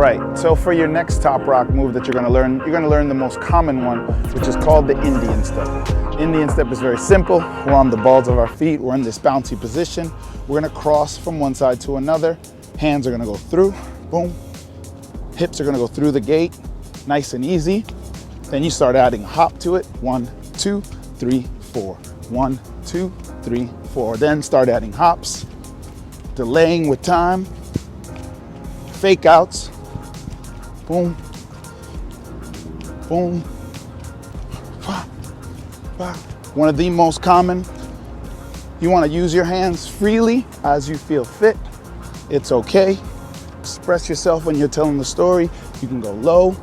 right, so for your next top rock move that you're gonna learn the most common one, which is called the Indian step. Indian step is very simple. We're on the balls of our feet. We're in this bouncy position. We're gonna cross from one side to another. Hands are gonna go through, boom. Hips are gonna go through the gate, nice and easy. Then you start adding a hop to it. 1, 2, 3, 4. 1, 2, 3, 4. Then start adding hops, delaying with time, fake outs, boom, boom, bah, bah. One of the most common. You want to use your hands freely as you feel fit. It's okay. Express yourself when you're telling the story. You can go low,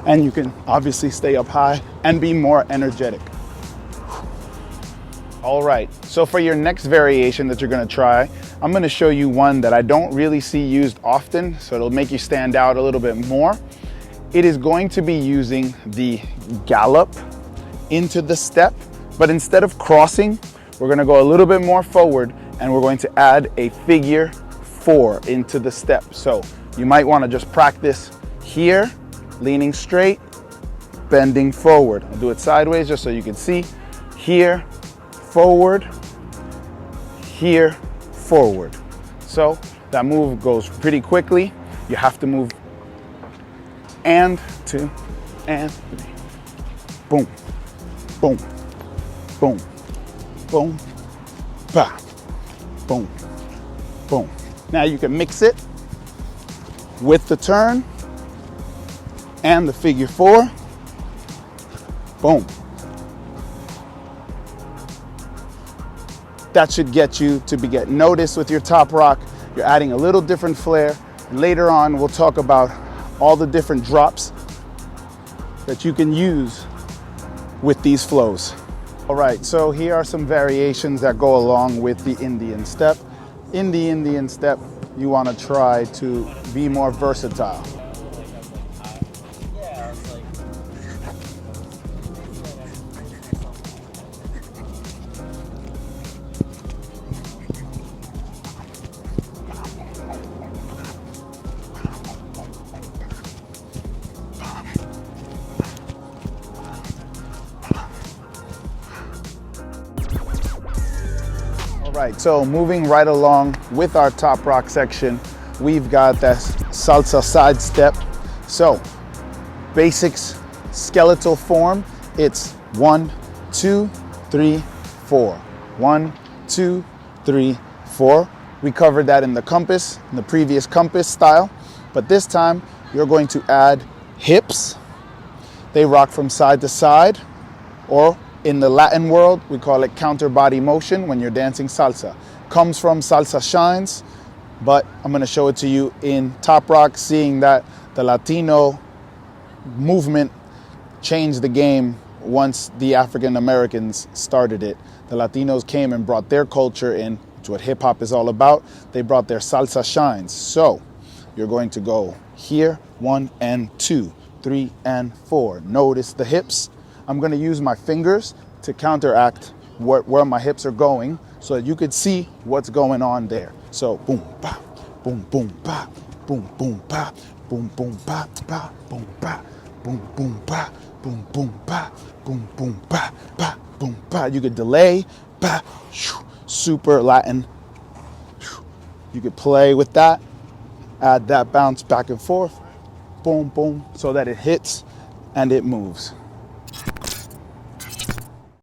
and you can obviously stay up high and be more energetic. All right, so for your next variation that you're gonna try, I'm gonna show you one that I don't really see used often, so it'll make you stand out a little bit more. It is going to be using the gallop into the step, but instead of crossing, we're gonna go a little bit more forward and we're going to add a figure 4 into the step. So you might wanna just practice here, leaning straight, bending forward. I'll do it sideways just so you can see. Here, forward, here, forward. So that move goes pretty quickly. You have to move and 2 and 3. Boom, boom, boom, boom, bah, boom, boom. Now you can mix it with the turn and the figure 4. Boom. That should get you to get noticed with your top rock. You're adding a little different flair. Later on, we'll talk about all the different drops that you can use with these flows. All right, so here are some variations that go along with the Indian step. In the Indian step, you want to try to be more versatile. Right, so moving right along with our top rock section, we've got that salsa side step. So basics, skeletal form, it's 1, 2, 3, 4. 1, 2, 3, 4. We covered that in the compass, in the previous compass style, but this time you're going to add hips. They rock from side to side, or in the Latin world, we call it counter body motion when you're dancing salsa. Comes from Salsa Shines, but I'm gonna show it to you in top rock, seeing that the Latino movement changed the game once the African Americans started it. The Latinos came and brought their culture in, which is what hip hop is all about. They brought their Salsa Shines. So you're going to go here, 1 and 2, 3 and 4. Notice the hips. I'm gonna use my fingers to counteract where my hips are going so that you could see what's going on there. So boom, ba, boom, boom, ba, boom, boom, ba, boom, boom, ba, ba, boom, ba, boom, boom, ba, boom, boom, ba, boom, boom, ba, ba, boom, ba. You could delay, ba, super Latin. You could play with that, add that bounce back and forth, boom, boom, so that it hits and it moves.